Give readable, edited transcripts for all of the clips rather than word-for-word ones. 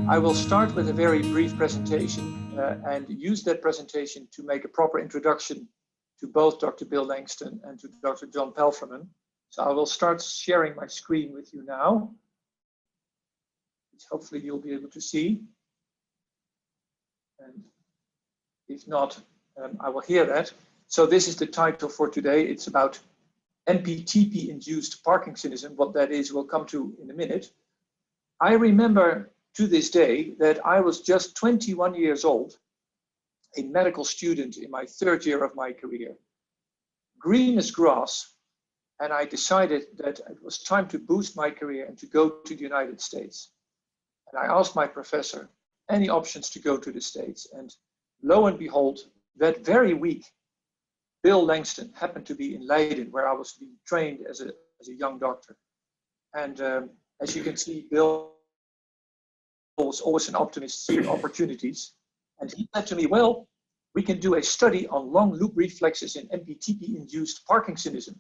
I will start with a very brief presentation and use that presentation to make a proper introduction to both Dr. Bill Langston and to Dr. John Pelferman. So I will start sharing my screen with you now, which hopefully you'll be able to see. And if not, I will hear that. So this is the title for today. It's about MPTP-induced Parkinsonism. What that is, we'll come to in a minute. I remember to this day that I was just 21 years old, a medical student in my third year of my career, green as grass, and I decided that it was time to boost my career and to go to the United States. And I asked my professor any options to go to the States, and lo and behold, that very week, Bill Langston happened to be in Leiden, where I was being trained as a young doctor. And as you can see, Bill was always an optimist, seeing opportunities. And he said to me, well, we can do a study on long loop reflexes in MPTP-induced Parkinsonism.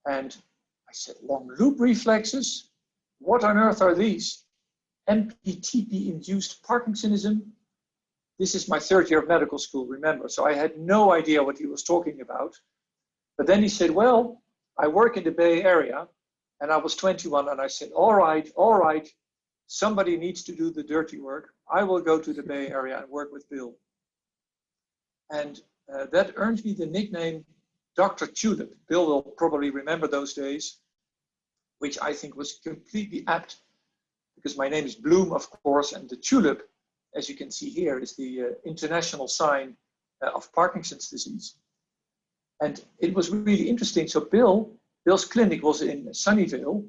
And I said, long loop reflexes? What on earth are these? MPTP-induced Parkinsonism? This is my third year of medical school, remember, so I had no idea what he was talking about. But then he said, well, I work in the Bay Area, and I was 21, and I said, all right, somebody needs to do the dirty work. I will go to the Bay Area and work with Bill. And that earned me the nickname Dr. Tulip. Bill will probably remember those days, which I think was completely apt, because my name is Bloem, of course, and the tulip, as you can see here, is the international sign of Parkinson's disease. And it was really interesting. So Bill's clinic was in Sunnyvale,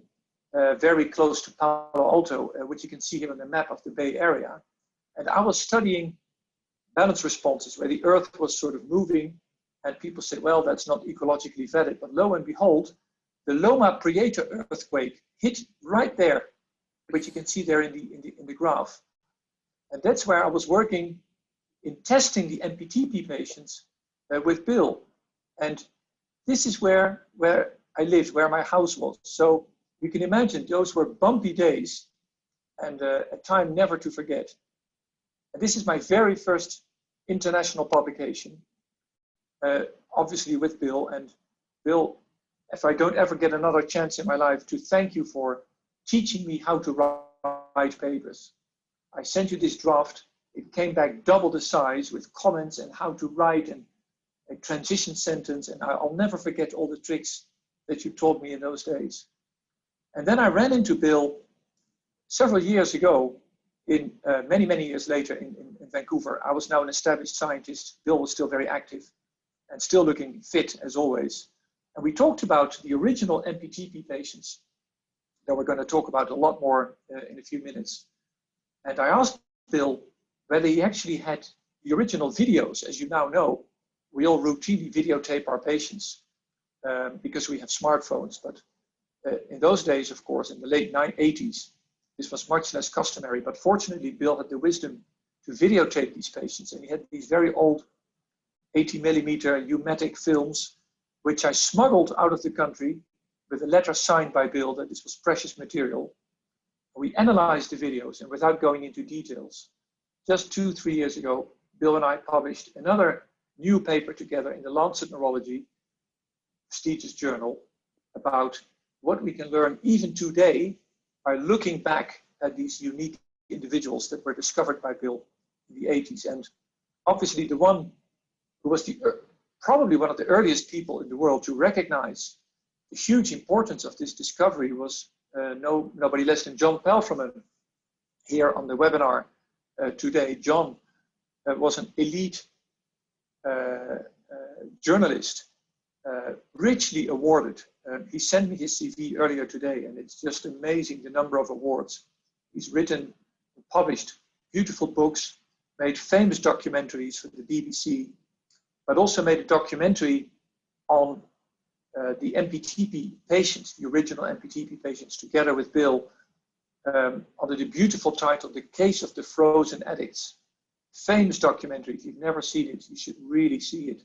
very close to Palo Alto, which you can see here on the map of the Bay Area. And I was studying balance responses where the earth was sort of moving, and people said, well, that's not ecologically valid. But lo and behold, the Loma Prieta earthquake hit right there, which you can see there in the graph. And that's where I was working in testing the MPTP patients with Bill. And this is where I lived, where my house was. So you can imagine those were bumpy days and a time never to forget. And this is my very first international publication, obviously with Bill. And Bill, if I don't ever get another chance in my life to thank you for teaching me how to write papers. I sent you this draft. It came back double the size with comments and how to write and a transition sentence. And I'll never forget all the tricks that you taught me in those days. And then I ran into Bill several years ago, many years later in Vancouver. I was now an established scientist. Bill was still very active and still looking fit as always. And we talked about the original MPTP patients that we're going to talk about a lot more in a few minutes. And I asked Bill whether he actually had the original videos. As you now know, we all routinely videotape our patients because we have smartphones. But in those days, of course, in the late 80s, this was much less customary. But fortunately, Bill had the wisdom to videotape these patients. And he had these very old 80mm pneumatic films, which I smuggled out of the country with a letter signed by Bill that this was precious material. We analyzed the videos, and without going into details, just 2-3 years ago, Bill and I published another new paper together in the Lancet Neurology, prestigious journal, about what we can learn even today by looking back at these unique individuals that were discovered by Bill in the 80s. And obviously the one who was probably one of the earliest people in the world to recognize the huge importance of this discovery was nobody less than John Pelferman here on the webinar today. John was an elite journalist, richly awarded. He sent me his CV earlier today, and it's just amazing the number of awards. He's written and published beautiful books, made famous documentaries for the BBC, but also made a documentary on the MPTP patients, the original MPTP patients, together with Bill, under the beautiful title, The Case of the Frozen Addicts. Famous documentary. If you've never seen it, you should really see it.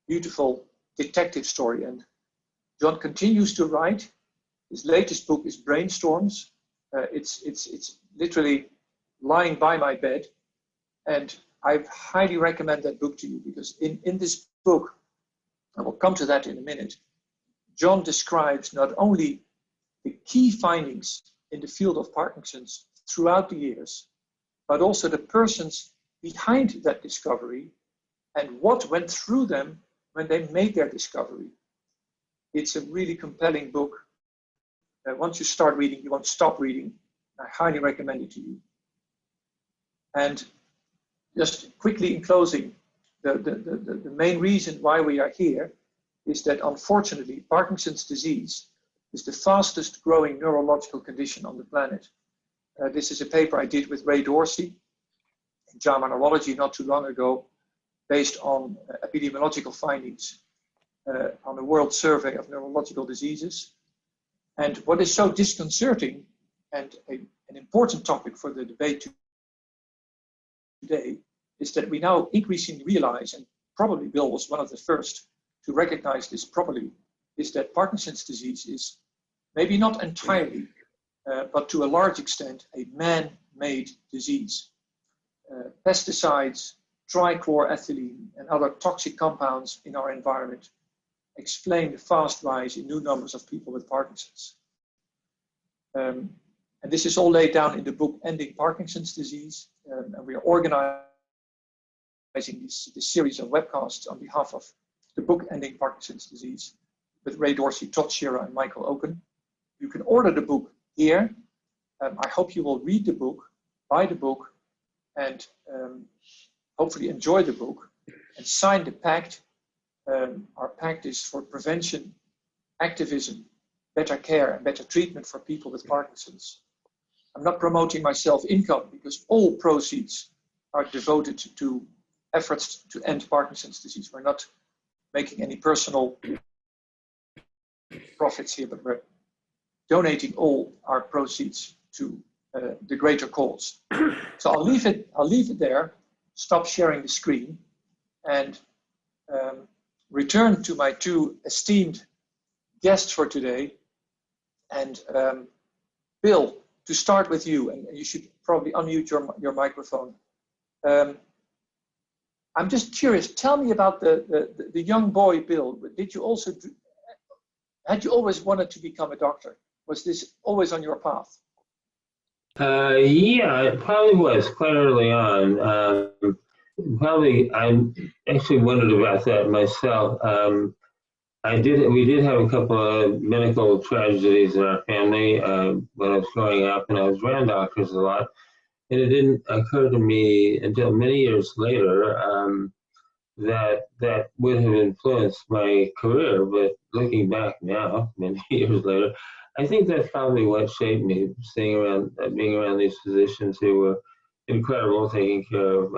Beautiful detective story. And John continues to write. His latest book is Brainstorms, It's literally lying by my bed, and I highly recommend that book to you, because in this book, I will come to that in a minute, John describes not only the key findings in the field of Parkinson's throughout the years, but also the persons behind that discovery and what went through them when they made their discovery. It's a really compelling book. Once you start reading, you won't stop reading. I highly recommend it to you. And just quickly in closing, the main reason why we are here is that unfortunately, Parkinson's disease is the fastest growing neurological condition on the planet. This is a paper I did with Ray Dorsey in JAMA Neurology not too long ago, based on epidemiological findings on a world survey of neurological diseases. And what is so disconcerting and an important topic for the debate today is that we now increasingly realize, and probably Bill was one of the first to recognize this properly, is that Parkinson's disease is maybe not entirely, but to a large extent, a man-made disease. Pesticides, trichloroethylene, and other toxic compounds in our environment explain the fast rise in new numbers of people with Parkinson's. And this is all laid down in the book Ending Parkinson's Disease, and we are organizing this series of webcasts on behalf of the book Ending Parkinson's Disease with Ray Dorsey, Todd Shearer, and Michael Oken. You can order the book here. I hope you will read the book, buy the book, and hopefully enjoy the book and sign the pact. Our pact is for prevention, activism, better care, and better treatment for people with Parkinson's. I'm not promoting my self-income, because all proceeds are devoted to efforts to end Parkinson's disease. We're not making any personal profits here, but we're donating all our proceeds to the greater cause. So I'll leave it there, stop sharing the screen, and return to my two esteemed guests for today. And Bill, to start with you, and you should probably unmute your microphone. I'm just curious, tell me about the young boy, Bill. Did you also had you always wanted to become a doctor? Was this always on your path? Yeah, it probably was quite early on. I actually wondered about that myself. We did have a couple of medical tragedies in our family when I was growing up, and I was around doctors a lot. And it didn't occur to me until many years later that would have influenced my career. But looking back now, many years later, I think that's probably what shaped me, being around these physicians who were incredible, taking care of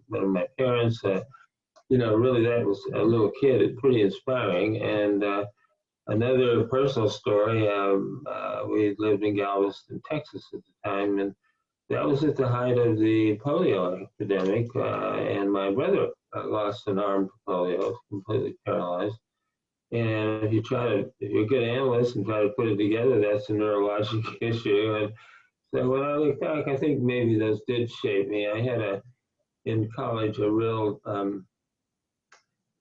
my parents. Really, that was a little kid, pretty inspiring. And another personal story, we lived in Galveston, Texas at the time, and that was at the height of the polio epidemic, and my brother lost an arm to polio, completely paralyzed. And if you're a good analyst and try to put it together, that's a neurologic issue. And so when I look back, I think maybe those did shape me. I had in college a real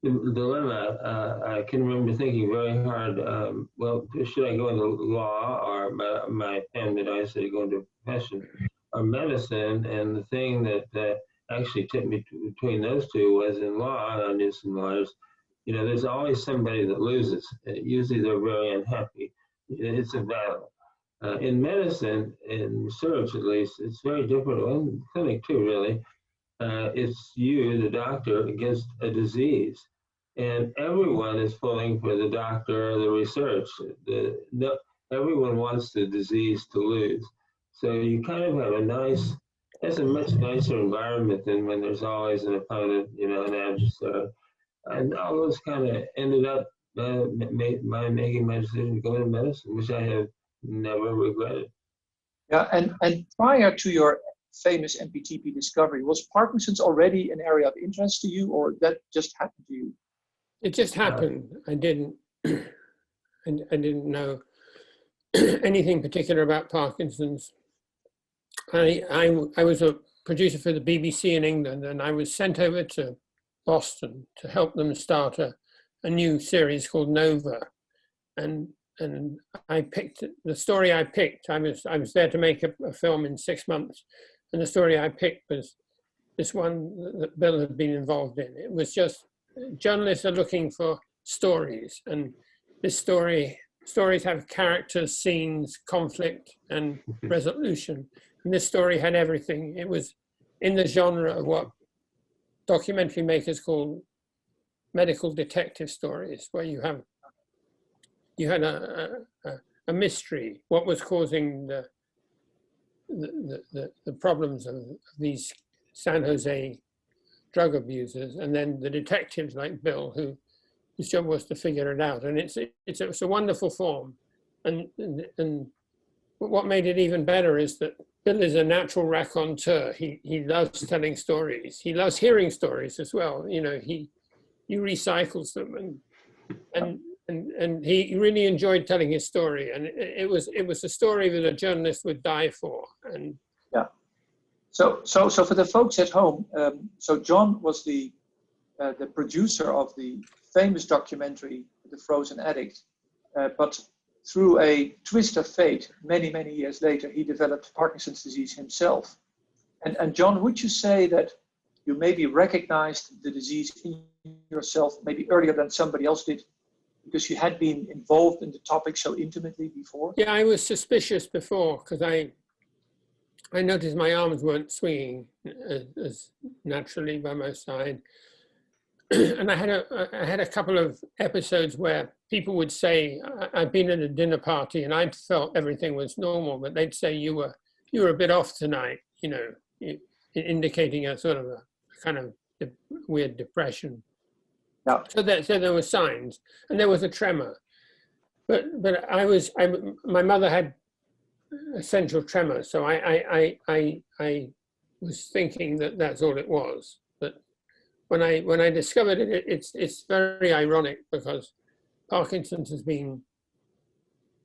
dilemma. I can remember thinking very hard, well, should I go into law, or my family advised me to go into a profession, or medicine? And the thing that actually tipped me between those two was in law. I knew some lawyers. There's always somebody that loses. Usually they're very unhappy. It's a battle. In medicine, in research at least, it's very different. Well, in clinic too, really. It's you, the doctor, against a disease. And everyone is pulling for the doctor or the research. Everyone wants the disease to lose. So you kind of have that's a much nicer environment than when there's always an opponent, an adversary. And all those kind of ended up making my decision to go into medicine, which I have never regretted. Yeah, and prior to your famous MPTP discovery, was Parkinson's already an area of interest to you, or that just happened to you? It just happened. I didn't know anything particular about Parkinson's. I was a producer for the BBC in England, and I was sent over to Boston to help them start a new series called Nova. And I picked the story I picked. I was there to make a film in 6 months, and the story I picked was this one that Bill had been involved in. It was just journalists are looking for stories, and this stories have characters, scenes, conflict, and resolution. And this story had everything. It was in the genre of what documentary makers call medical detective stories, where you had a mystery, what was causing the problems of these San Jose drug abusers, and then the detectives like Bill, whose job was to figure it out. And it's a wonderful form, and what made it even better is that Bill is a natural raconteur. He loves telling stories. He loves hearing stories as well. You know, he recycles them, and he really enjoyed telling his story. And it was a story that a journalist would die for. And yeah. So for the folks at home, so John was the producer of the famous documentary, The Frozen Addict, but through a twist of fate, many years later, he developed Parkinson's disease himself. And John, would you say that you maybe recognized the disease in yourself maybe earlier than somebody else did, because you had been involved in the topic so intimately before? Yeah, I was suspicious before, because I noticed my arms weren't swinging as naturally by my side. And I had a couple of episodes where people would say, I'd been at a dinner party and I felt everything was normal, but they'd say you were a bit off tonight, you know, indicating a sort of a kind of weird depression. Yeah. So there were signs, and there was a tremor, but my mother had essential tremor, so I was thinking that that's all it was. But when I discovered it, it's very ironic, because Parkinson's has been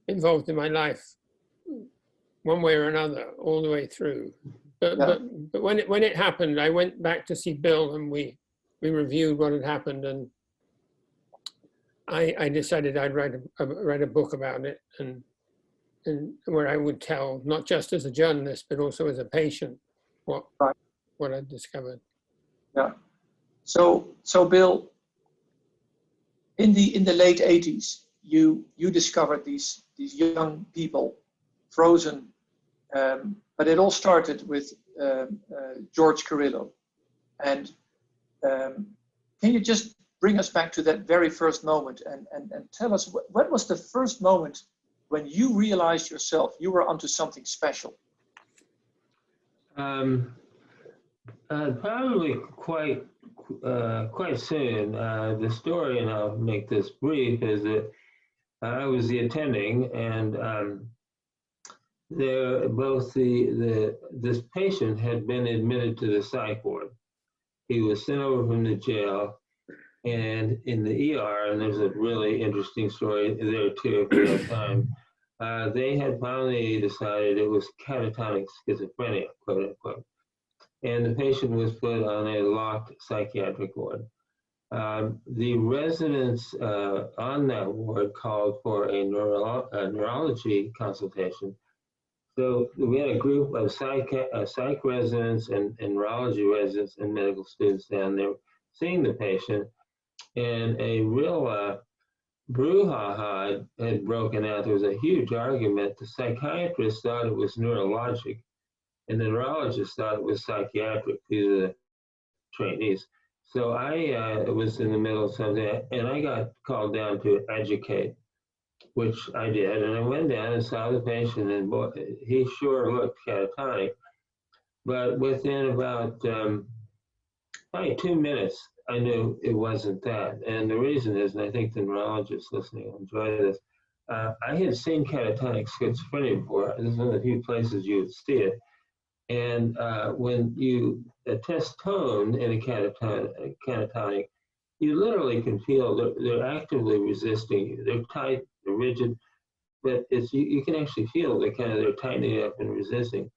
involved in my life one way or another all the way through. But when it happened, I went back to see Bill, and we reviewed what had happened, and I decided I'd write a book about it, and where I would tell, not just as a journalist but also as a patient, what I'd discovered. Yeah. So Bill, in the late 80s, you discovered these young people frozen, but it all started with George Carrillo. And can you just bring us back to that very first moment and tell us what was the first moment when you realized yourself you were onto something special? Probably quite soon. The story, and I'll make this brief, is that I was the attending, and this patient had been admitted to the psych ward. He was sent over from the jail, and in the ER, and there's a really interesting story there too if we have time, they had finally decided it was catatonic schizophrenia, quote unquote. And the patient was put on a locked psychiatric ward. The residents on that ward called for a neurology consultation. So we had a group of psych residents and neurology residents and medical students down there seeing the patient, and a real brouhaha had broken out. There was a huge argument. The psychiatrist thought it was neurologic, and the neurologist thought it was psychiatric. These are the trainees. So I was in the middle of something, and I got called down to educate, which I did. And I went down and saw the patient, and boy, he sure looked catatonic. But within about probably 2 minutes, I knew it wasn't that. And the reason is, and I think the neurologists listening will enjoy this, I had seen catatonic schizophrenia before. This is one of the few places you would see it. And when you test tone in a catatonic, you literally can feel they're actively resisting you. They're tight, they're rigid, but it's you can actually feel they're tightening up and resisting.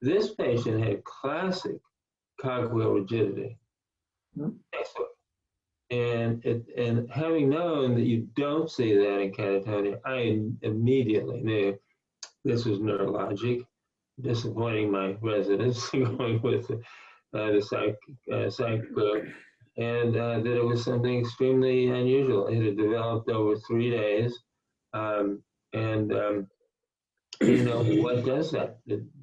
This patient had classic cogwheel rigidity. Excellent. And having known that you don't see that in catatonia, I immediately knew this was neurologic, disappointing my residents, going with the psych group, and that it was something extremely unusual. It had developed over 3 days, you know, what does that?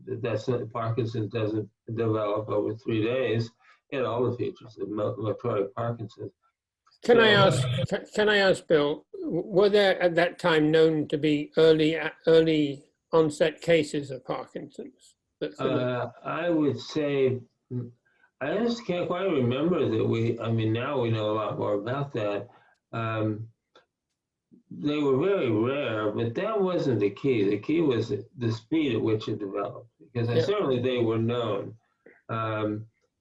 That's not, Parkinson's doesn't develop over 3 days in all the features of motoric Parkinson's. Can I ask, Bill, were there at that time known to be early onset cases of Parkinson's? I would say, I just can't quite remember that I mean, now we know a lot more about that. They were very rare, but that wasn't the key. The key was the speed at which it developed, because certainly they were known.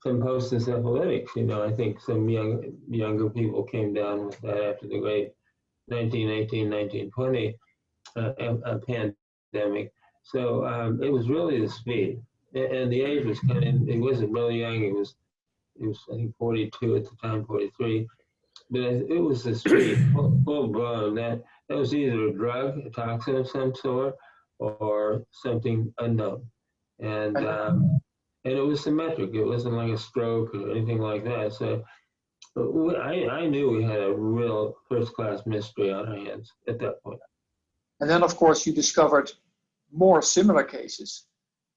Some post-encephalitics, you know, I think some younger people came down with that after the great 1918, 1920 pandemic. So it was really the speed, and the age was kind of, it wasn't really young. It was I think 42 at the time, 43. But it was the speed, full blown. That was either a drug, a toxin of some sort, or something unknown. And it was symmetric. It wasn't like a stroke or anything like that. So I knew we had a real first-class mystery on our hands at that point. And then, of course, you discovered more similar cases,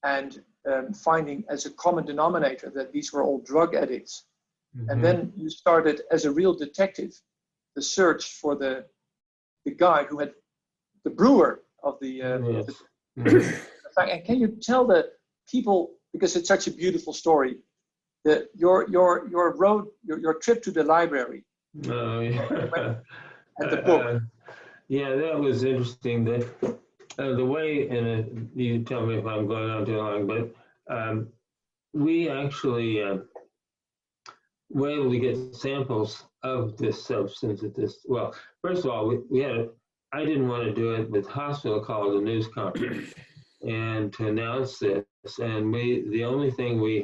and finding as a common denominator that these were all drug addicts. Mm-hmm. And then you started, as a real detective, the search for the guy who had the brewer of the. And can you tell the people, because it's such a beautiful story, that your trip to the library. Oh yeah. And the book. Yeah, that was interesting. That the way, and you tell me if I'm going on too long, but we actually were able to get samples of this substance at this. Well, first of all, we had I didn't want to do it, but the hospital called a news conference and to announce this, and the only thing we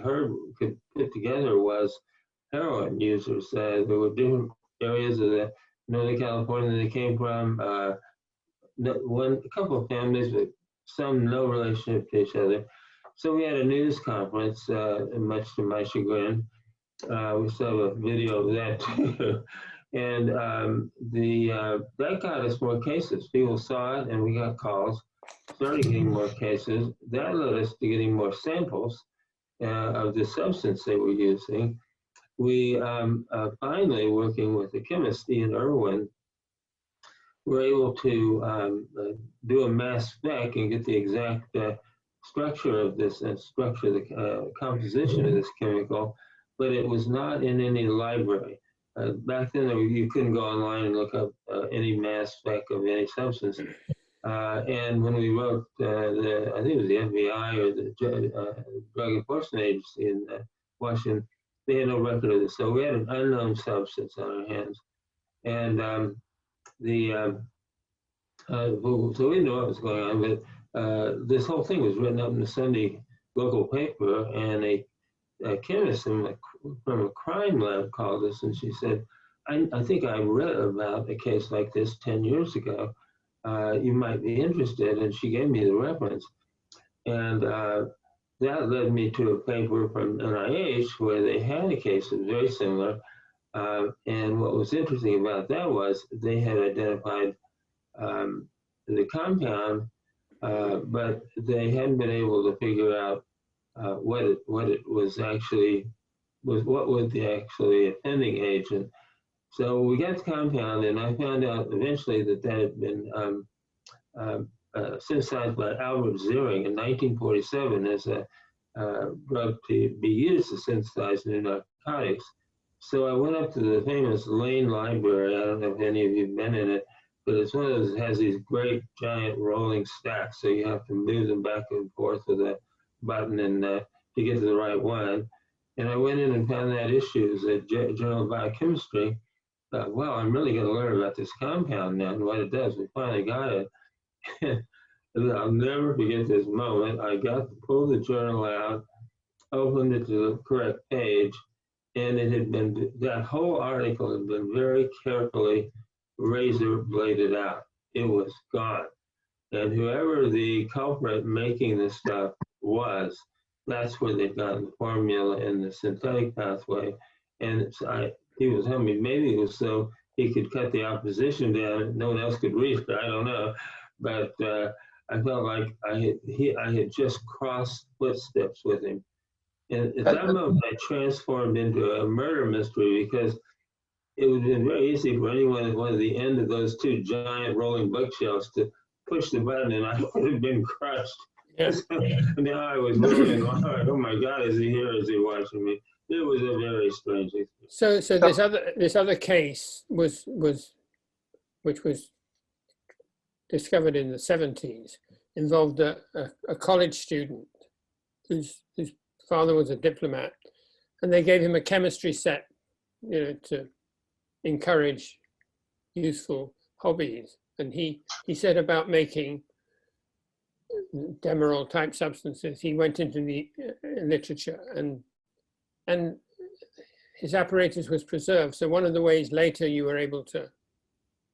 could put together was heroin users. There were different areas of the Northern California they came from. A couple of families, but some no relationship to each other. So we had a news conference, much to my chagrin. We still have a video of that too. And that got us more cases. People saw it and we got calls, started getting more cases. That led us to getting more samples of the substance they were using. We finally, working with the chemist, Ian Irwin, were able to do a mass spec and get the exact structure of this, the composition of this chemical, but it was not in any library. Back then, you couldn't go online and look up any mass spec of any substance. And when we wrote, I think it was the FBI or the Drug Enforcement Agency in Washington, they had no record of this. So we had an unknown substance on our hands. And so we knew what was going on, but this whole thing was written up in the Sunday local paper, and a chemist from a crime lab called us, and she said, I think I read about a case like this 10 years ago. You might be interested, and she gave me the reference. And that led me to a paper from NIH where they had a case that was very similar. And what was interesting about that was they had identified the compound, but they hadn't been able to figure out what it was actually, what was the actually offending agent. So we got the compound, and I found out eventually that had been synthesized by Albert Ziering in 1947 as a drug to be used to synthesize new narcotics. So I went up to the famous Lane Library. I don't know if any of you have been in it, but it's one of those that has these great giant rolling stacks, so you have to move them back and forth with a button and to get to the right one. And I went in and found that issue, the Journal of Biochemistry. Well, I'm really going to learn about this compound now and what it does. We finally got it. And I'll never forget this moment. I got to pull the journal out, opened it to the correct page, and it had been, that whole article had been very carefully razor bladed out. It was gone. And whoever the culprit making this stuff was, that's where they got the formula and the synthetic pathway. And he was telling me maybe it was so he could cut the opposition down and no one else could read it. I don't know. But I felt like I had just crossed footsteps with him. And at that moment, I transformed into a murder mystery because it would have been very easy for anyone at one of the end of those two giant rolling bookshelves to push the button and I would have been crushed. Yeah. So now I was really in my heart, oh my God, is he here? Is he watching me? It was a very strange experience. So this other case which was discovered in the 70s, involved a college student whose father was a diplomat, and they gave him a chemistry set, to encourage useful hobbies. And he said about making Demerol type substances, he went into the literature and his apparatus was preserved. So one of the ways later you were able to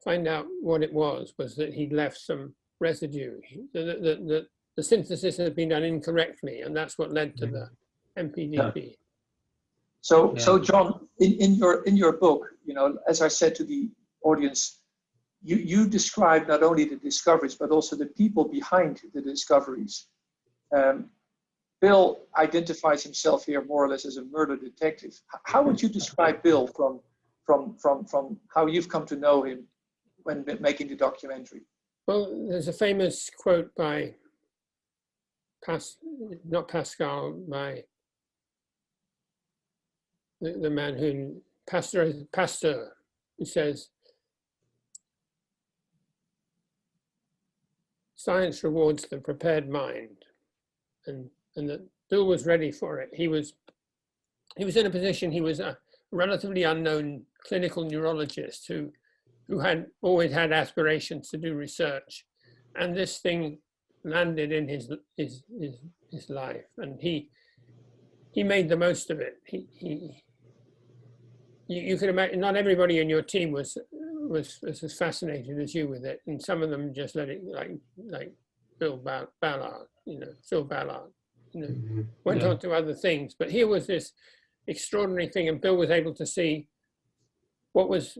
find out what it was that he'd left some residue. The synthesis had been done incorrectly, and that's what led to the MPTP. Yeah. So John, in your book, as I said to the audience, you describe not only the discoveries but also the people behind the discoveries. Bill identifies himself here more or less as a murder detective. How would you describe Bill from how you've come to know him when making the documentary? Well, there's a famous quote by not Pascal, by the man who Pasteur, who says, "Science rewards the prepared mind," and that Bill was ready for it. He was in a position. He was a relatively unknown clinical neurologist who had always had aspirations to do research, and this thing landed in his life, and he made the most of it. You could imagine not everybody in your team was as fascinated as you with it, and some of them just let it, like Phil Ballard, Phil Ballard, went on to other things. But here was this extraordinary thing, and Bill was able to see what was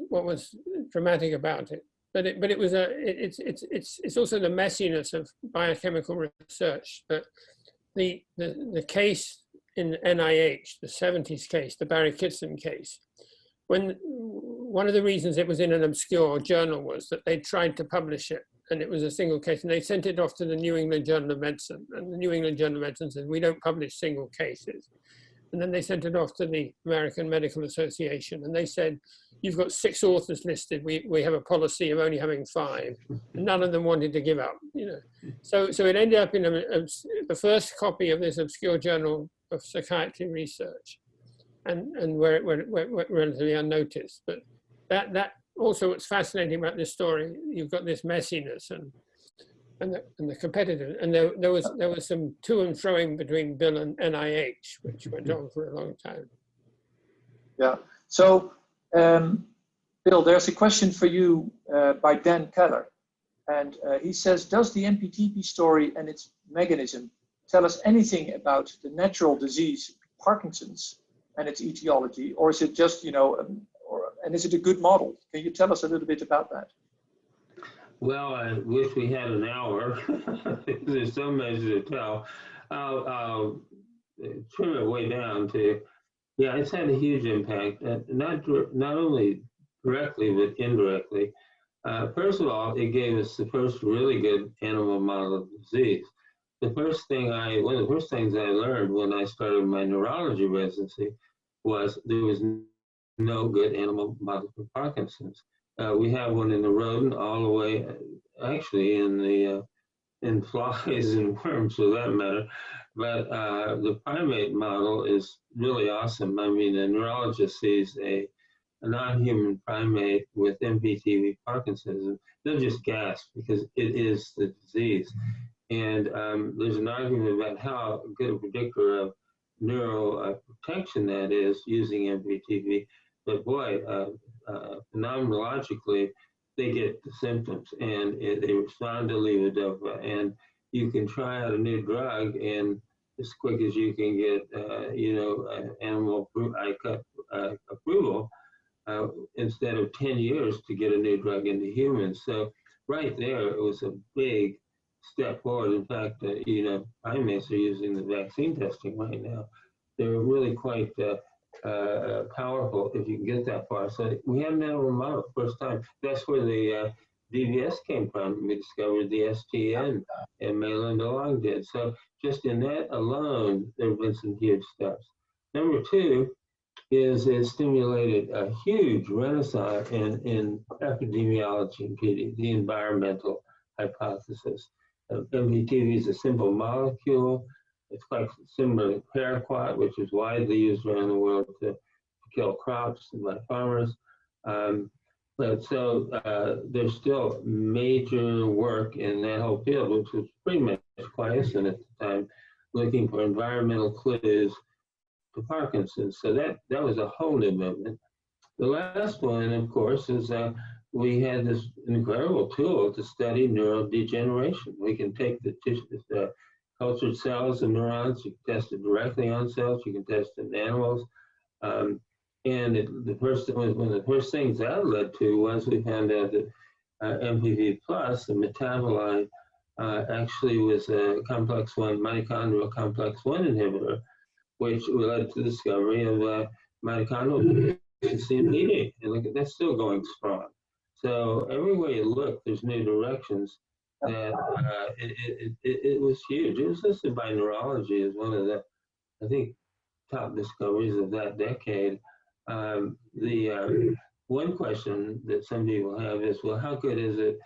dramatic about it. But it was it's also the messiness of biochemical research. But the case in NIH, the 70s case, the Barry Kitson case, when one of the reasons it was in an obscure journal was that they tried to publish it, and it was a single case, and they sent it off to the New England Journal of Medicine, and the New England Journal of Medicine said, we don't publish single cases. And then they sent it off to the American Medical Association, and they said, you've got 6 authors listed. We have a policy of only having 5. And none of them wanted to give up, So it ended up in the first copy of this obscure journal of psychiatry research, and where it went relatively unnoticed. But that also what's fascinating about this story, you've got this messiness and the competitive, and there was some to and froing between Bill and NIH, which went on for a long time. Yeah. So, Bill, there's a question for you by Dan Keller, and he says, does the MPTP story and its mechanism tell us anything about the natural disease Parkinson's and its etiology, or is it just, and is it a good model? Can you tell us a little bit about that? Well, I wish we had an hour. There's so much to tell. I'll trim it way down to, it's had a huge impact, not only directly, but indirectly. First of all, it gave us the first really good animal model of disease. One of the first things I learned when I started my neurology residency was there was no good animal model for Parkinson's. We have one in the rodent all the way, actually in flies and worms for that matter. But the primate model is really awesome. I mean, a neurologist sees a a non-human primate with MPTP Parkinson's, and they'll just gasp because it is the disease. And there's an argument about how good a predictor of neural protection that is using MPTP. But boy, phenomenologically, they get the symptoms and they respond to levodopa. And you can try out a new drug, and as quick as you can get, animal approval, instead of 10 years to get a new drug into humans. So right there, it was a big step forward. In fact, primates are using the vaccine testing right now. They're really quite powerful if you can get that far. So we have an animal model, first time. That's where the DVS came from. We discovered the STN, and Mayland DeLong did. So just in that alone, there have been some huge steps. Number two is it stimulated a huge renaissance in epidemiology and PD, the environmental hypothesis. MPTP is a simple molecule. It's quite similar to paraquat, which is widely used around the world to kill crops by farmers. But so there's still major work in that whole field, which was pretty much quiescent at the time, looking for environmental clues to Parkinson's. So that was a whole new movement. The last one, of course, is we had this incredible tool to study neurodegeneration. We can take the cultured cells and neurons, you can test it directly on cells, you can test it in animals. And one of the first things that led to was we found out that MPP plus, the metabolite, actually was a complex 1, mitochondrial complex 1 inhibitor, which led to the discovery of mitochondrial deficiency in PD. And look, that's still going strong. So everywhere you look, there's new directions. That it was huge. It was listed by Neurology as one of the, I think, top discoveries of that decade. One question that some people have is, well, how good is it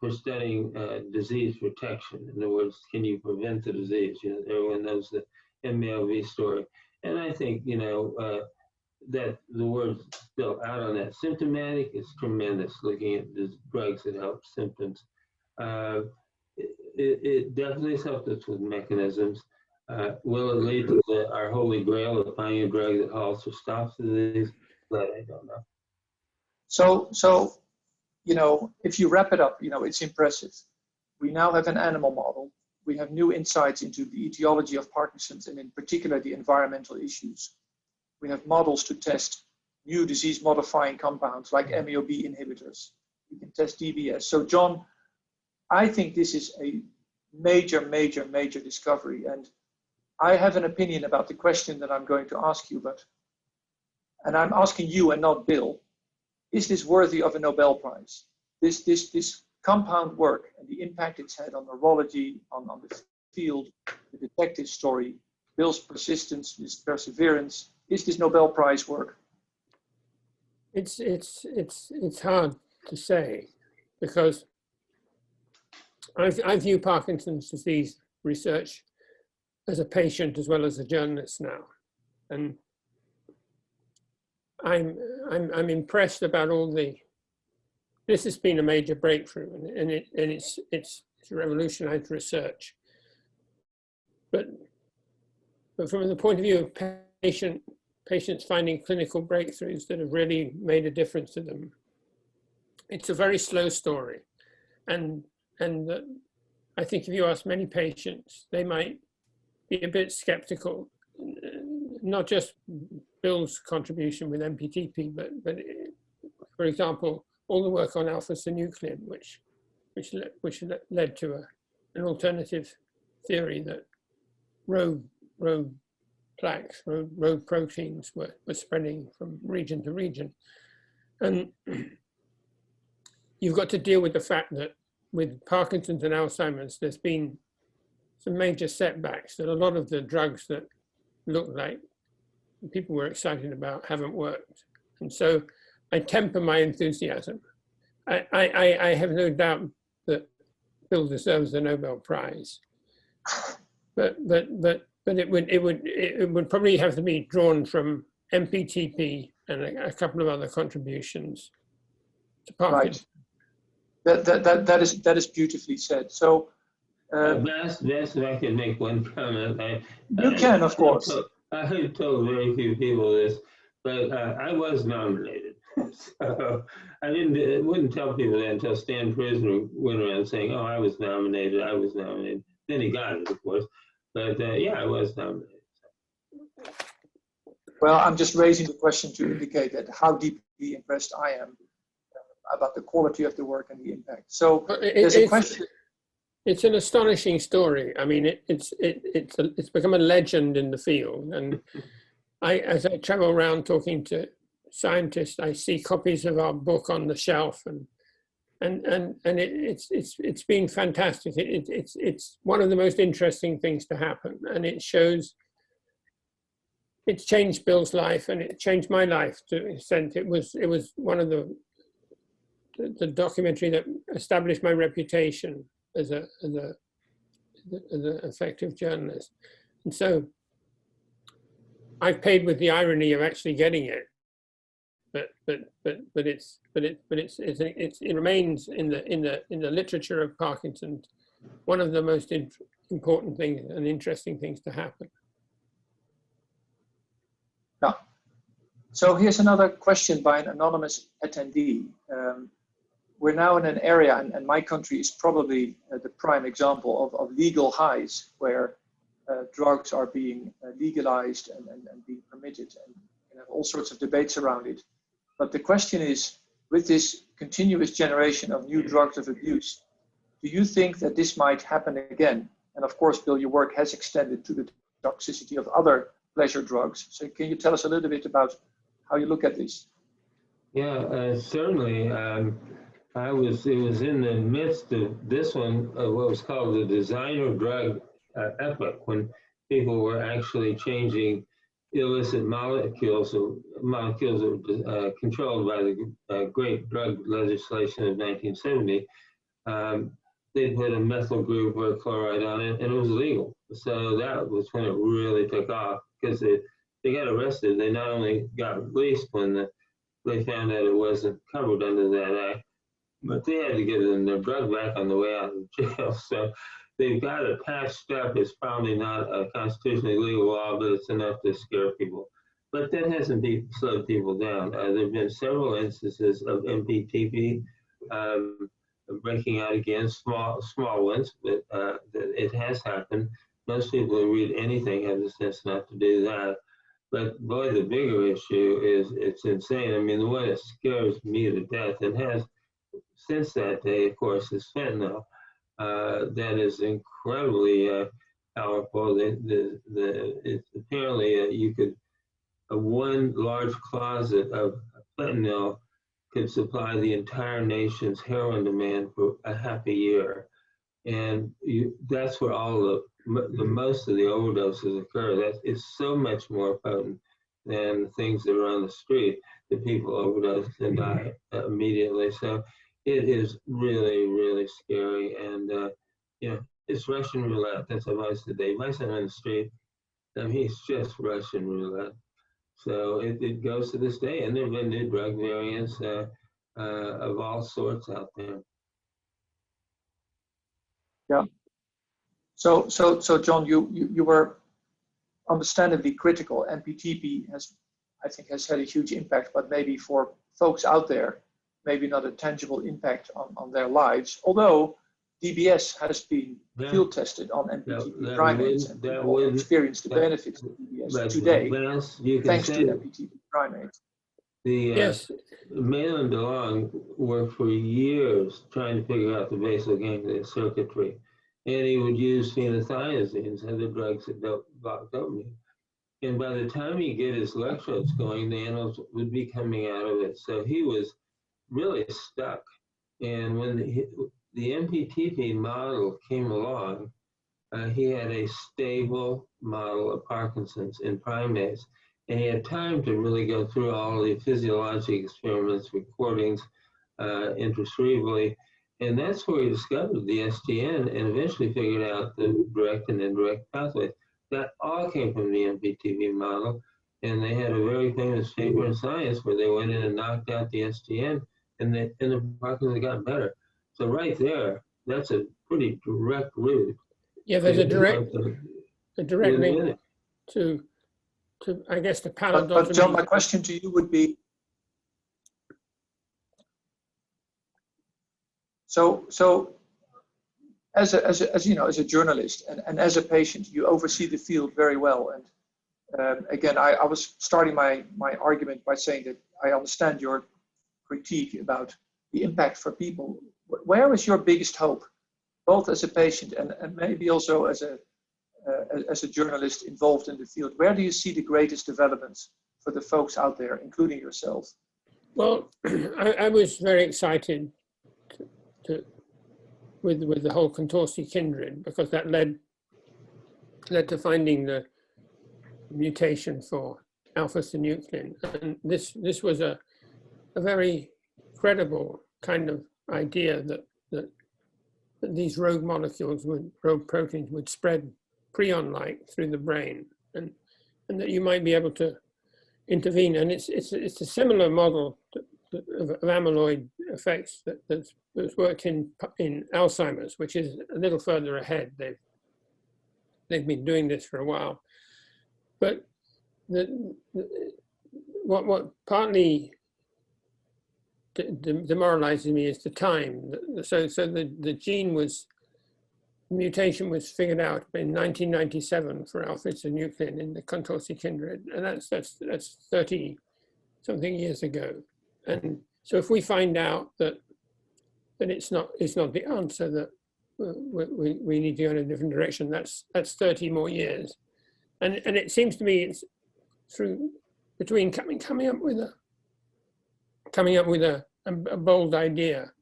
for studying disease protection? In other words, can you prevent the disease? Everyone knows the MLV story. And I think, that the word's still out on that. Symptomatic is tremendous, looking at the drugs that help symptoms. It definitely has helped us with mechanisms. Will it lead to our holy grail of finding a drug that halts or stops the disease? But I don't know. So if you wrap it up, it's impressive. We now have an animal model. We have new insights into the etiology of Parkinson's, and in particular, the environmental issues. We have models to test new disease-modifying compounds like MAO-B inhibitors. We can test DBS. So, John, I think this is a major, major, major discovery. And I have an opinion about the question that I'm going to ask you, and I'm asking you and not Bill, is this worthy of a Nobel Prize? This compound work and the impact it's had on neurology, on the field, the detective story, Bill's persistence, his perseverance, is this Nobel Prize work? It's hard to say, because I view Parkinson's disease research as a patient as well as a journalist now, and I'm impressed about all the. This has been a major breakthrough, and it's revolutionized research. But from the point of view of patients finding clinical breakthroughs that have really made a difference to them, it's a very slow story, and I think if you ask many patients, they might be a bit skeptical, not just Bill's contribution with MPTP, but for example, all the work on alpha-synuclein, which led to an alternative theory that road plaques, road proteins were spreading from region to region. And you've got to deal with the fact that with Parkinson's and Alzheimer's, there's been some major setbacks, that a lot of the drugs that look like people were excited about haven't worked. And so I temper my enthusiasm. I have no doubt that Bill deserves the Nobel Prize, but it would probably have to be drawn from MPTP and a couple of other contributions to Parkinson. Right. That is beautifully said. So, Best if I could make one comment. you can, of course. I have told very few people this, but I was nominated. So I wouldn't tell people that until Stan Prisner went around saying, "Oh, I was nominated. I was nominated." Then he got it, of course. But yeah, I was nominated. Well, I'm just raising the question to indicate that how deeply impressed I am about the quality of the work and the impact. So there's a question. It's an astonishing story. I mean, it's become a legend in the field. And as I travel around talking to scientists, I see copies of our book on the shelf, and it's been fantastic. It's one of the most interesting things to happen, and it shows. It's changed Bill's life, and it changed my life to an extent. It was one of the documentary that established my reputation as an effective journalist. And so I've paid with the irony of actually getting it, but it remains in the literature of Parkinson's one of the most important things and interesting things to happen. Yeah. So here's another question by an anonymous attendee. We're now in an area, and my country is probably the prime example of legal highs, where drugs are being legalized and being permitted, and you have all sorts of debates around it. But the question is, with this continuous generation of new drugs of abuse, do you think that this might happen again? And of course, Bill, your work has extended to the toxicity of other pleasure drugs. So can you tell us a little bit about how you look at this? Yeah, certainly. It was in the midst of this one, what was called the designer drug epoch, when people were actually changing illicit molecules that were controlled by the great drug legislation of 1970. They put a methyl group or chloride on it, and it was illegal. So that was when it really took off, because they got arrested. They not only got released when they found out it wasn't covered under that act, but they had to get their drug back on the way out of jail. So they've got it patched up. It's probably not a constitutionally legal law, but it's enough to scare people. But that hasn't slowed people down. There have been several instances of MPTP breaking out again, small ones, but it has happened. Most people who read anything have the sense not to do that. But boy, the bigger issue is it's insane. I mean, the one that scares me to death and has since that day, of course, is fentanyl. That is incredibly powerful. It's apparently you could one large closet of fentanyl could supply the entire nation's heroin demand for a half a year, and that's where all the most of the overdoses occur. That is so much more potent than things that are on the street that people overdose and die immediately. So it is really, really scary, and it's Russian roulette. That's what I said. If I said on the street, I mean, it's just Russian roulette. So it goes to this day, and there have been new drug variants of all sorts out there. Yeah. So John, you were understandably critical. MPTP I think has had a huge impact, but maybe for folks out there, maybe not a tangible impact on their lives. Although DBS has been field tested on MPTP primates, and people experience the benefits of DBS today, thanks to MPTP primates. Yes. Mahlon DeLong worked for years trying to figure out the basal ganglia circuitry, and he would use phenothiazines, other drugs that block dopamine. And by the time he get his electrodes going, the animals would be coming out of it. So he was really stuck. And when the MPTP model came along, he had a stable model of Parkinson's in primates. And he had time to really go through all the physiologic experiments, recordings intracerebrally. And that's where he discovered the STN and eventually figured out the direct and indirect pathways. That all came from the MPTP model. And they had a very famous paper in Science where they went in and knocked out the STN, and the Parkinson's got better. So right there, that's a pretty direct route. Yeah, there's a direct link to I guess the pallidotomy. But John, my question to you would be, so as you know, as a journalist and as a patient, you oversee the field very well. And again, I was starting my argument by saying that I understand your critique about the impact for people. Where is your biggest hope, both as a patient and maybe also as a journalist involved in the field? Where do you see the greatest developments for the folks out there, including yourself? Well, I was very excited with the whole contorsi kindred, because that led to finding the mutation for alpha-synuclein, and this was a very credible kind of idea that these rogue molecules, rogue proteins would spread prion-like through the brain, and that you might be able to intervene. And it's a similar model of amyloid effects that's worked in Alzheimer's, which is a little further ahead. They've been doing this for a while, but what partly demoralizes me is the time. So the mutation was figured out in 1997 for alpha-synuclein in the contorsi kindred, and that's 30 something years ago. And so if we find out that it's not the answer, that we need to go in a different direction, that's 30 more years. And it seems to me it's between coming up with a bold idea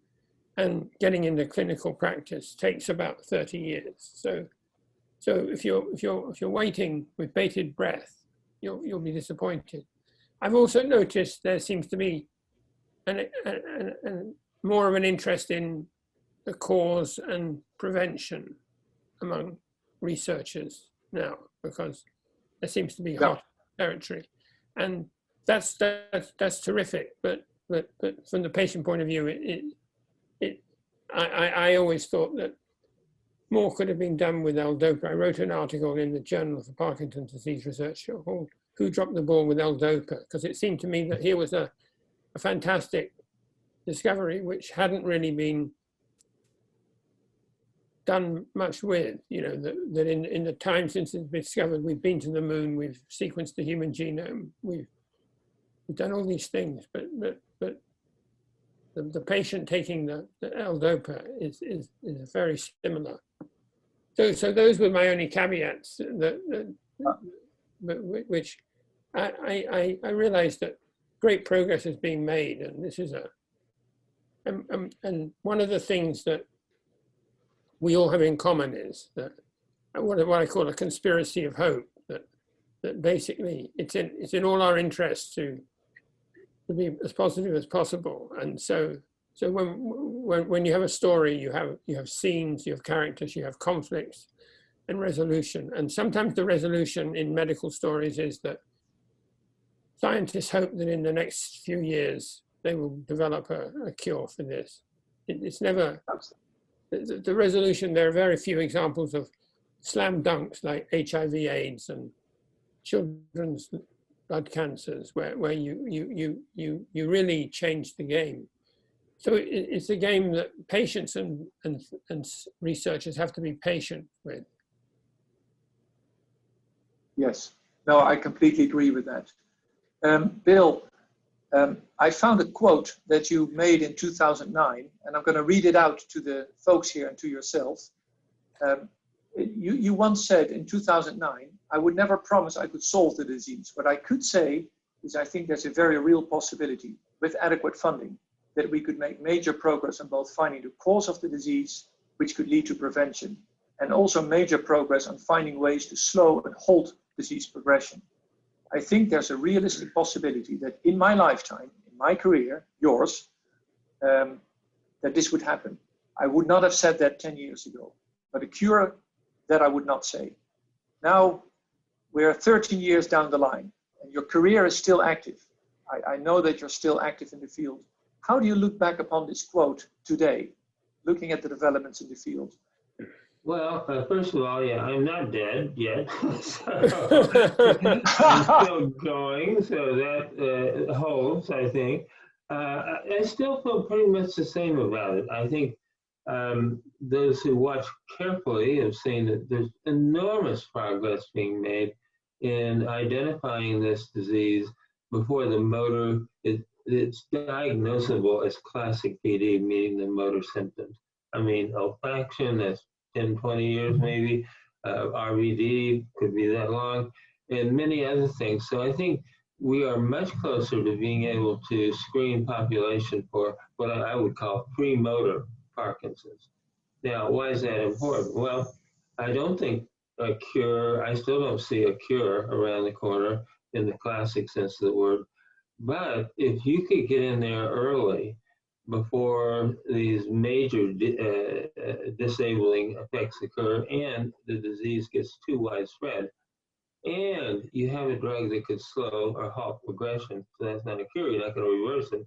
and getting into clinical practice takes about 30 years. So if you're waiting with bated breath, you'll be disappointed. I've also noticed there seems to be and more of an interest in the cause and prevention among researchers now, because there seems to be hot territory, and that's terrific. But from the patient point of view, I always thought that more could have been done with L-DOPA. I wrote an article in the Journal for Parkinson's Disease Research called "Who Dropped the Ball with L-DOPA?" because it seemed to me that here was a fantastic discovery which hadn't really been done much with. You know, that in the time since it's been discovered, we've been to the moon, we've sequenced the human genome, we've done all these things, but the patient taking the L-DOPA is very similar. So those were my only caveats, which I realized that great progress is being made, and this is and one of the things that we all have in common is that what I call a conspiracy of hope, that basically it's in all our interests to be as positive as possible. And so when you have a story, you have scenes, you have characters, you have conflicts and resolution. And sometimes the resolution in medical stories is that scientists hope that in the next few years they will develop a cure for this. It's never the resolution. There are very few examples of slam dunks like HIV/AIDS and children's blood cancers where you really change the game. So it's a game that patients and researchers have to be patient with. Yes, no, I completely agree with that. Bill, I found a quote that you made in 2009, and I'm going to read it out to the folks here and to yourself. You once said in 2009, I would never promise I could solve the disease. What I could say is I think there's a very real possibility with adequate funding that we could make major progress on both finding the cause of the disease, which could lead to prevention, and also major progress on finding ways to slow and halt disease progression. I think there's a realistic possibility that in my lifetime, in my career, yours, that this would happen. I would not have said that 10 years ago, but a cure, that I would not say. Now, we're 13 years down the line. and your career is still active. I know that you're still active in the field. How do you look back upon this quote today, looking at the developments in the field? Well, first of all, yeah, I'm not dead yet. So I'm still going, so that holds, I think. I still feel pretty much the same about it. I think those who watch carefully have seen that there's enormous progress being made in identifying this disease before the motor, it's diagnosable as classic PD, meaning the motor symptoms. I mean, olfaction, that's 10, 20 years maybe. RVD could be that long, and many other things. So I think we are much closer to being able to screen population for what I would call premotor Parkinson's. Now, why is that important? Well, I don't think a cure, I still don't see a cure around the corner in the classic sense of the word. But if you could get in there early before these major disabling effects occur and the disease gets too widespread, and you have a drug that could slow or halt progression, so that's not a cure, you're not going to reverse it,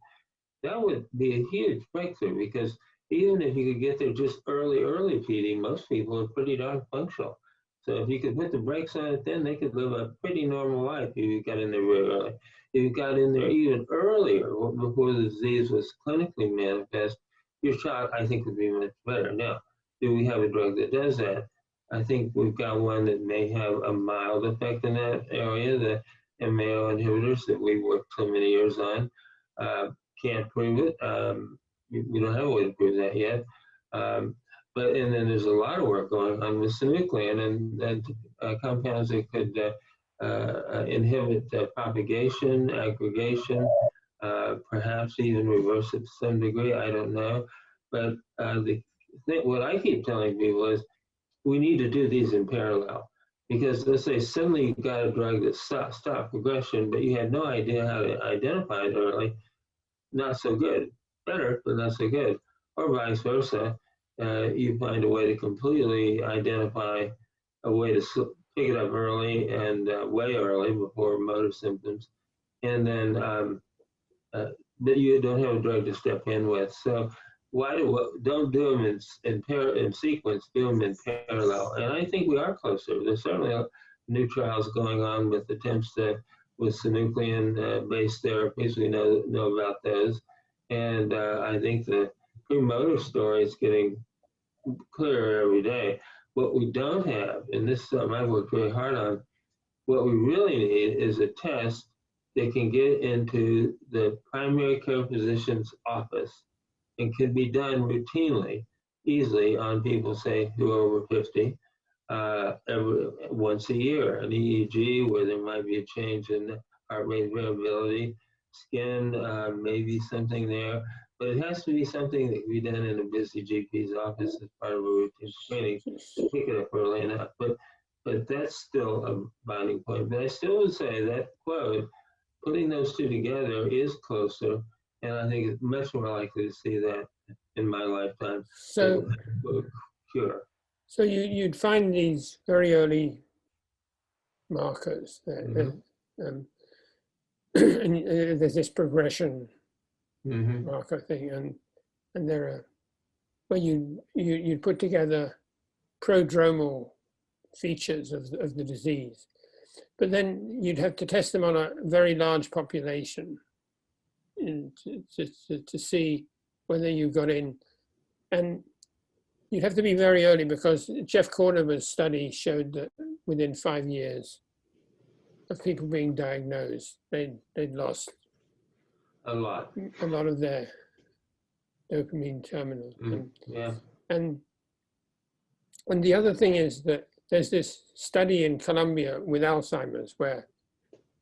that would be a huge breakthrough, because even if you could get there just early PD, most people are pretty darn functional. So if you could put the brakes on it, then they could live a pretty normal life if you got in there very early. If you got in there even earlier, before the disease was clinically manifest, your shot, I think, would be much better. Now, do we have a drug that does that? I think we've got one that may have a mild effect in that area, the MAO inhibitors that we worked so many years on. Can't prove it. We don't have a way to prove that yet. And then there's a lot of work going on with synuclein and compounds that could inhibit propagation, aggregation, perhaps even reverse it to some degree. I don't know. But what I keep telling people is we need to do these in parallel. Because let's say suddenly you've got a drug that stops progression, but you had no idea how to identify it early, not so good. Better, but not so good. Or vice versa. You find a way to completely identify a way to pick it up early and way early before motor symptoms, and then that you don't have a drug to step in with. So don't do them in sequence, do them in parallel. And I think we are closer. There's certainly new trials going on with attempts with synuclein-based therapies. We know about those. And I think the premotor story is getting clearer every day. What we don't have, and this is something I've worked really hard on, what we really need is a test that can get into the primary care physician's office and can be done routinely, easily on people, say, who are over 50, once a year. An EEG where there might be a change in heart rate variability, skin, maybe something there. But it has to be something that can be done in a busy GP's office as part of a routine screening to pick it up early enough. But that's still a binding point. But I still would say that quote, putting those two together is closer, and I think it's much more likely to see that in my lifetime. So, cure. So you'd find these very early markers there, and there's this progression marker thing, and there are where you'd put together prodromal features of the disease, but then you'd have to test them on a very large population to see whether you got in, and you'd have to be very early, because Jeff Cordova's study showed that within 5 years of people being diagnosed, they'd lost a lot of their dopamine terminal. And the other thing is that there's this study in Colombia with Alzheimer's where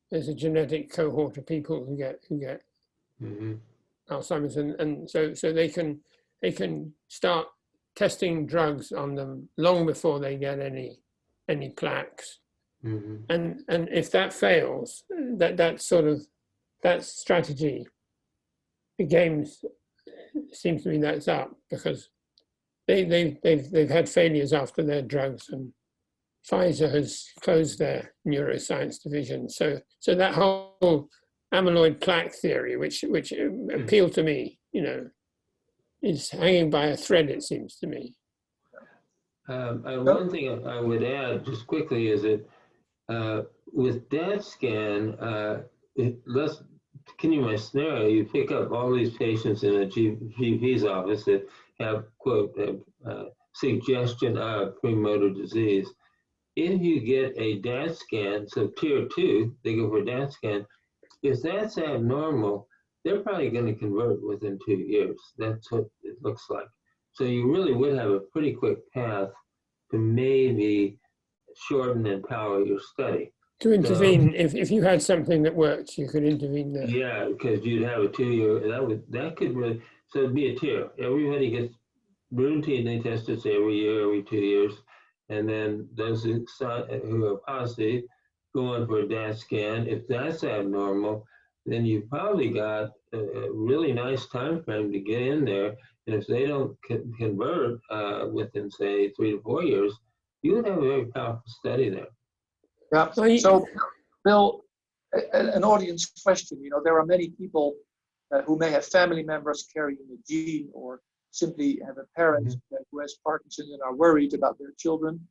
there's a genetic cohort of people who get Alzheimer's, and so they can start testing drugs on them long before they get any plaques. And if that fails, that strategy, the games seems to me that's up, because they've had failures after their drugs, and Pfizer has closed their neuroscience division. So that whole amyloid plaque theory, which appealed to me, is hanging by a thread, it seems to me. One thing I would add just quickly is that with DAT scan, let's continue my scenario. You pick up all these patients in a GP's office that have, quote, suggestion of premotor disease. If you get a DAT scan, so tier 2, they go for a DAT scan. If that's abnormal, they're probably going to convert within 2 years. That's what it looks like. So you really would have a pretty quick path to maybe shorten and power your study. To intervene, if you had something that worked, you could intervene there. Yeah, because you'd have a 2-year, that could really, so it'd be a tier. Everybody gets routinely tested every year, every 2 years. And then those who are positive go on for a DAT scan. If that's abnormal, then you've probably got a really nice time frame to get in there. And if they don't convert within, say, 3 to 4 years, you would have a very powerful study there. Yeah. So, Bill, an audience question. There are many people who may have family members carrying the gene, or simply have a parent who has Parkinson's and are worried about their children.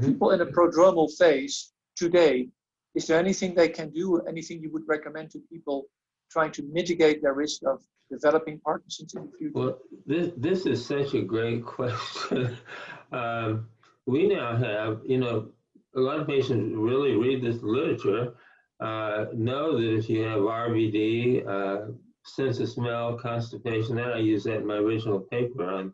People in a prodromal phase today, is there anything they can do, anything you would recommend to people trying to mitigate their risk of developing Parkinson's in the future? Well, this is such a great question. We now have, a lot of patients really read this literature, know that if you have RVD, sense of smell, constipation, and I use that in my original paper on,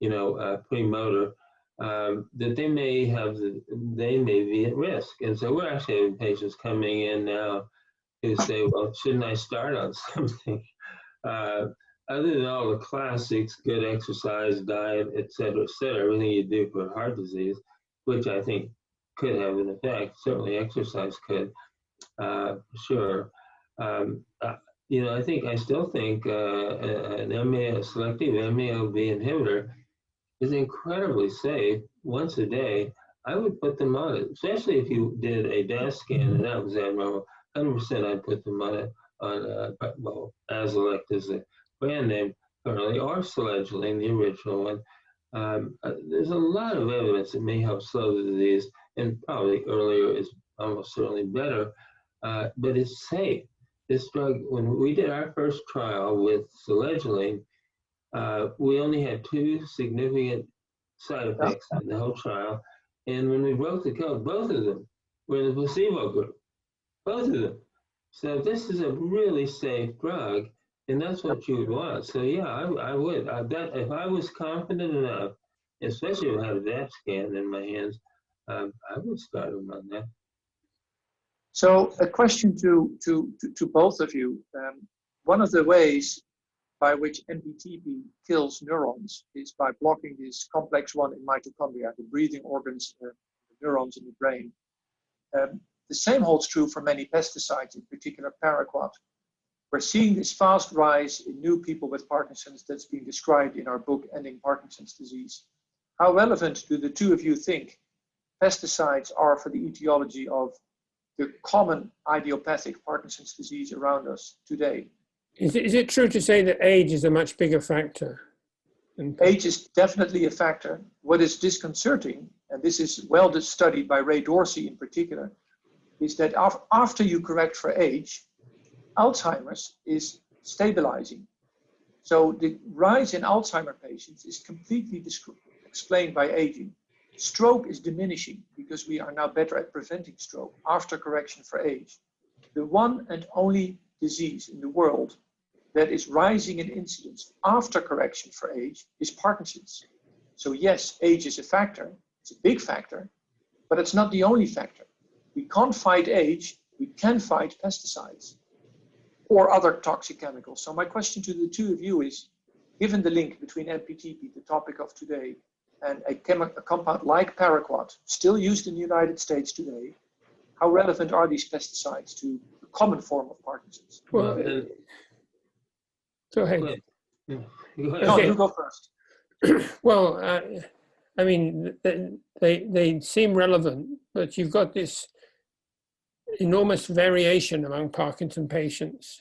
premotor, that they may be at risk. And so we're actually having patients coming in now who say, well, shouldn't I start on something? Other than all the classics, good exercise, diet, et cetera, everything you do for heart disease, which I think could have an effect. Certainly exercise could, sure. I still think a selective MAO-B inhibitor is incredibly safe. Once a day, I would put them on it, especially if you did a DAS scan and that was abnormal. 100% I'd put them on it, Azilect is the brand name currently, or Selegiline, the original one. There's a lot of evidence that may help slow the disease, and probably earlier is almost certainly better, but it's safe. This drug, when we did our first trial with Selegiline, we only had 2 significant side effects in the whole trial. And when we broke the code, both of them were in the placebo group. Both of them. So this is a really safe drug, and that's what you would want. So yeah, I would. If I was confident enough, especially if I had a DAT scan in my hands, I would start them on that. So a question to both of you. One of the ways by which MPTP kills neurons is by blocking this complex 1 in mitochondria, the breathing organs, the neurons in the brain. The same holds true for many pesticides, in particular paraquat. We're seeing this fast rise in new people with Parkinson's that's being described in our book, Ending Parkinson's Disease. How relevant do the two of you think pesticides are for the etiology of the common idiopathic Parkinson's disease around us today? Is it true to say that age is a much bigger factor? Age is definitely a factor. What is disconcerting, and this is well studied by Ray Dorsey in particular, is that after you correct for age, Alzheimer's is stabilizing. So the rise in Alzheimer patients is completely explained by aging. Stroke is diminishing because we are now better at preventing stroke after correction for age. The one and only disease in the world that is rising in incidence after correction for age is Parkinson's. So yes, age is a factor, it's a big factor, but it's not the only factor. We can't fight age, we can fight pesticides or other toxic chemicals. So my question to the two of you is, given the link between MPTP, the topic of today, and a compound like paraquat, still used in the United States today, how relevant are these pesticides to the common form of Parkinson's? Well, go ahead. Go ahead. No, you go first. Well, I mean, they seem relevant, but you've got this enormous variation among Parkinson patients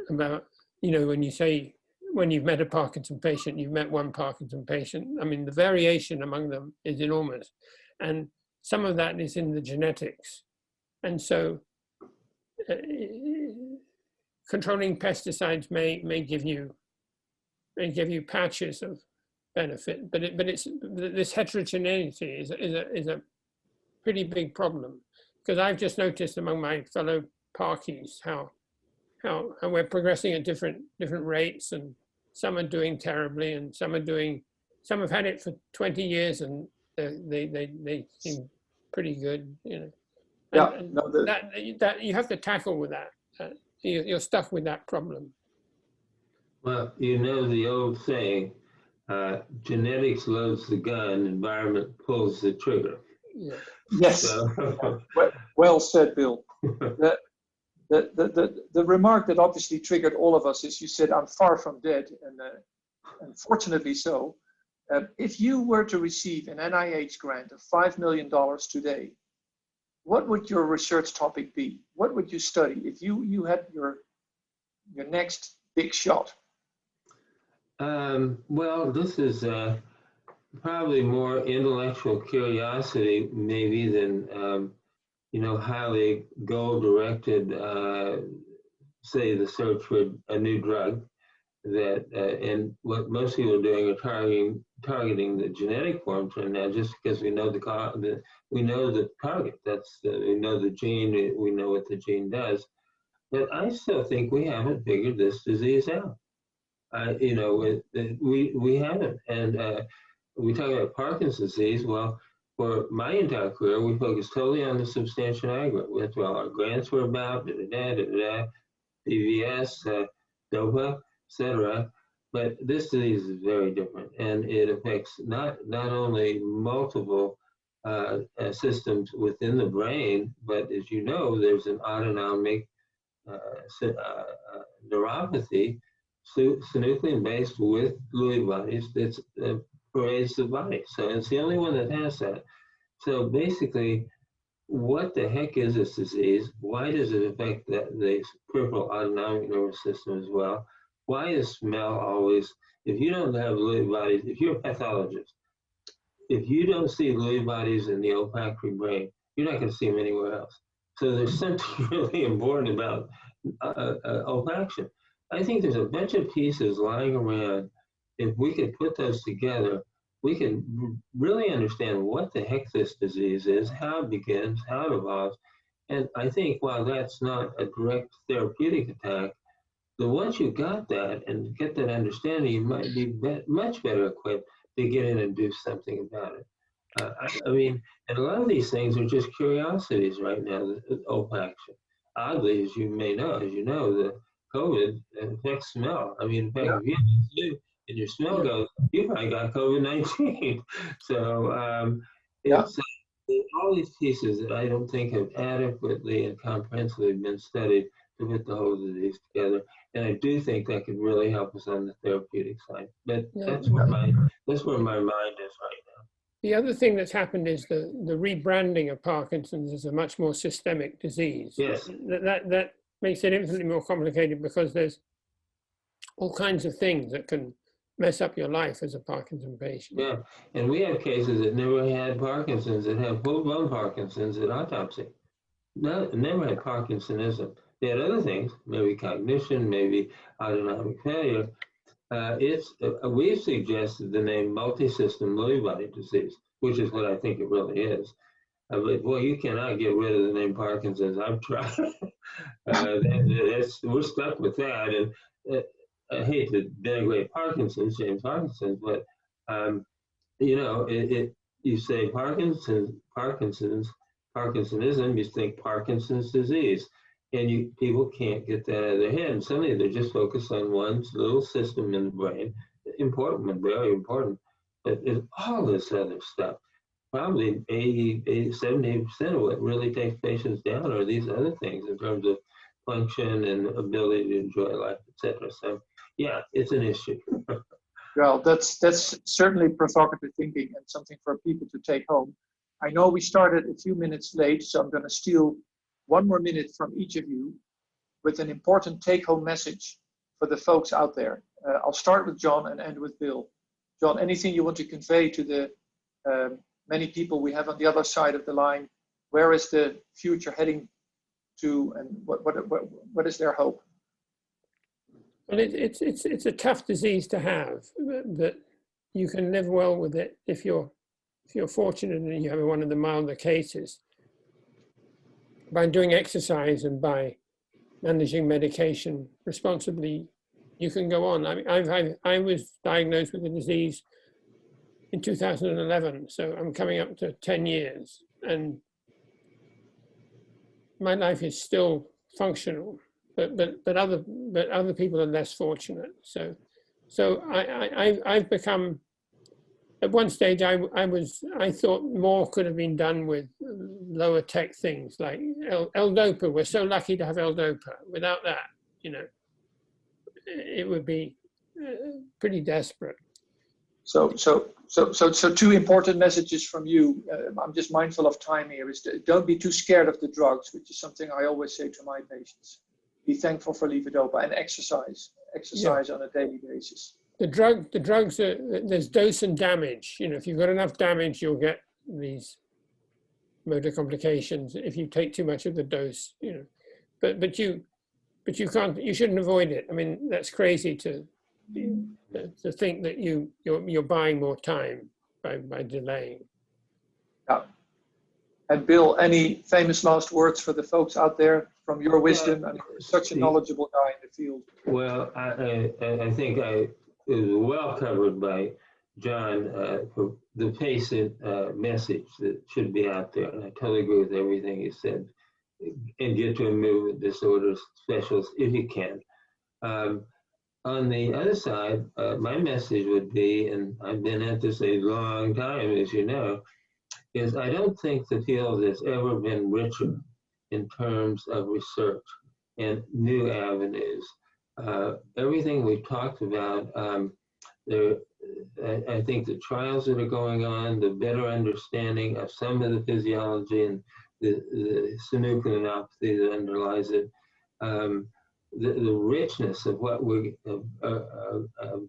about, you know, when you say, when you've met a Parkinson patient, you've met one Parkinson patient. I mean, the variation among them is enormous. And some of that is in the genetics. And so controlling pesticides may give you patches of benefit, but it's this heterogeneity is a pretty big problem, because I've just noticed among my fellow Parkies how we're progressing at different rates, and some are doing terribly, and some have had it for 20 years and they seem pretty good, you know. Yeah, and no, that you have to tackle with that. You're stuck with that problem. Well, you know the old saying, genetics loads the gun, environment pulls the trigger. Yeah. yes. So, Well said, Bill. The remark that obviously triggered all of us is you said, I'm far from dead, and fortunately so. If you were to receive an NIH grant of $5 million today, what would your research topic be? What would you study if you had your next big shot? well, this is probably more intellectual curiosity maybe than you know, highly goal-directed, say, the search for a new drug. That and what most people are doing are targeting the genetic forms right now, just because we know we know the target. We know the gene. We know what the gene does. But I still think we haven't figured this disease out. You know, we haven't. And we talk about Parkinson's disease. Well, for my entire career, we focused totally on the substantia nigra. That's what our grants were about, PVS, DOPA, etc. But this disease is very different, and it affects not only multiple systems within the brain, but as you know, there's an autonomic neuropathy, synuclein-based with Lewy bodies that's parades the body. So it's the only one that has that. So basically, what the heck is this disease? Why does it affect the peripheral autonomic nervous system as well? Why is smell always, if you don't have Lewy bodies, if you're a pathologist, if you don't see Lewy bodies in the olfactory brain, you're not going to see them anywhere else. So there's something really important about olfaction. I think there's a bunch of pieces lying around. If we could put those together, we can really understand what the heck this disease is, how it begins, how it evolves. And I think while that's not a direct therapeutic attack, once you got that and get that understanding, you might be much better equipped to get in and do something about it. I mean, and a lot of these things are just curiosities right now, the olfaction. Oddly, as you know, the COVID affects smell. I mean, in fact, if you have the flu and your smell goes, you probably got COVID-19. So it's all these pieces that I don't think have adequately and comprehensively been studied to put the whole disease together. And I do think that could really help us on the therapeutic side. But that's where my mind is right now. The other thing that's happened is the rebranding of Parkinson's as a much more systemic disease. Yes. That makes it infinitely more complicated, because there's all kinds of things that can mess up your life as a Parkinson patient. Yeah, and we have cases that never had Parkinson's that have full-blown Parkinson's at autopsy. Never had Parkinsonism. They had other things, maybe cognition, maybe autonomic failure. We've suggested the name multisystem Lewy body disease, which is what I think it really is. But boy, you cannot get rid of the name Parkinson's. I've tried. We're stuck with that. And I hate to denigrate James Parkinson's, but you know, you say Parkinsonism, you think Parkinson's disease. And people can't get that out of their head. And suddenly they're just focused on one little system in the brain, important, very important. But there's all this other stuff. Probably 70% of what really takes patients down are these other things in terms of function and ability to enjoy life, etc. So yeah, it's an issue. Well, that's certainly provocative thinking and something for people to take home. I know we started a few minutes late, so I'm going to steal 1 more minute from each of you with an important take-home message for the folks out there. I'll start with John and end with Bill. John, anything you want to convey to the many people we have on the other side of the line? Where is the future heading to, and what is their hope? Well, it's a tough disease to have, but you can live well with it if you're fortunate and you have one of the milder cases. By doing exercise and by managing medication responsibly, you can go on. I mean, I was diagnosed with the disease in 2011, so I'm coming up to 10 years, and my life is still functional. But other people are less fortunate. So I've become, at one stage I thought more could have been done with lower tech things like L-DOPA. We're so lucky to have L-DOPA. Without that, you know, it would be pretty desperate. So two important messages from you. I'm just mindful of time here. Is don't be too scared of the drugs, which is something I always say to my patients. Be thankful for levodopa and exercise on a daily basis. The drugs are, there's dose and damage. You know, if you've got enough damage, you'll get these motor complications if you take too much of the dose. You know, but you can't. You shouldn't avoid it. I mean, that's crazy to think that you're buying more time by delaying. Yeah. And Bill, any famous last words for the folks out there from your wisdom? I mean, you're such a knowledgeable guy in the field. Well, I think it was well covered by John for the patient message that should be out there. And I totally agree with everything he said. And get to a movement disorder specialist if you can. On the other side, my message would be, and I've been at this a long time, as you know, is I don't think the field has ever been richer in terms of research and new avenues. Everything we talked about, I think the trials that are going on, the better understanding of some of the physiology and the synucleinopathy that underlies it, the richness of what we have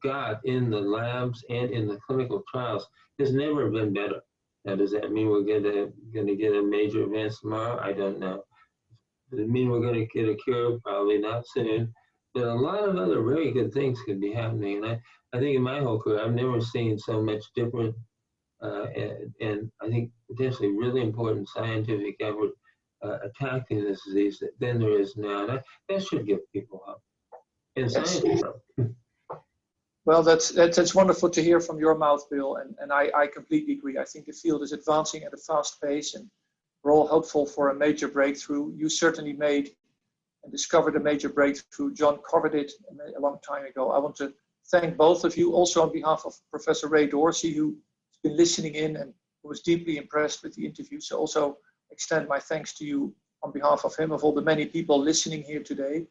got in the labs and in the clinical trials has never been better. Now, does that mean we're going to get a major advance tomorrow? I don't know. Does it mean we're going to get a cure? Probably not soon. But a lot of other very good things could be happening. And I think in my whole career, I've never seen so much different and I think potentially really important scientific effort attacking this disease than there is now. And that should give people hope. And scientists hope. Well, that's wonderful to hear from your mouth, Bill, and I completely agree. I think the field is advancing at a fast pace, and we're all hopeful for a major breakthrough. You certainly made and discovered a major breakthrough. John covered it a long time ago. I want to thank both of you, also on behalf of Professor Ray Dorsey, who's been listening in and who was deeply impressed with the interview. So also extend my thanks to you on behalf of him, of all the many people listening here today.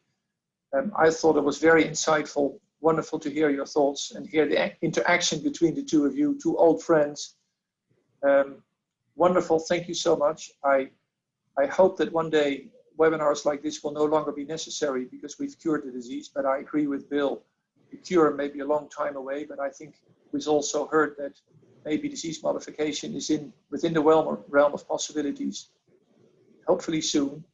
I thought it was very insightful. Wonderful to hear your thoughts and hear the interaction between the two of you, two old friends. Wonderful, thank you so much. I hope that one day webinars like this will no longer be necessary because we've cured the disease, but I agree with Bill. The cure may be a long time away, but I think we've also heard that maybe disease modification is within the realm of possibilities, hopefully soon.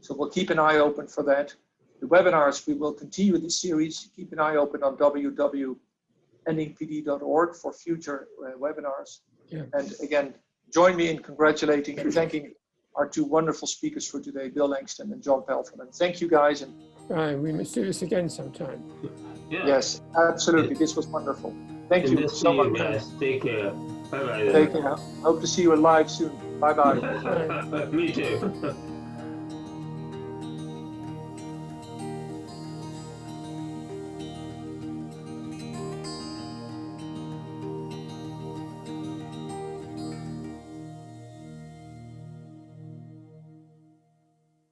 So we'll keep an eye open for that. The webinars, we will continue this series. Keep an eye open on www.endingpd.org for future webinars. Yeah. And again, join me in congratulating and thanking our two wonderful speakers for today, Bill Langston and John Pelferman. Thank you, guys. And we must do this again sometime. Yeah. Yes, absolutely. This was wonderful. Thank you so much. Guys. Take care. Bye-bye. Take care. Hope to see you live soon. Bye-bye. Me too.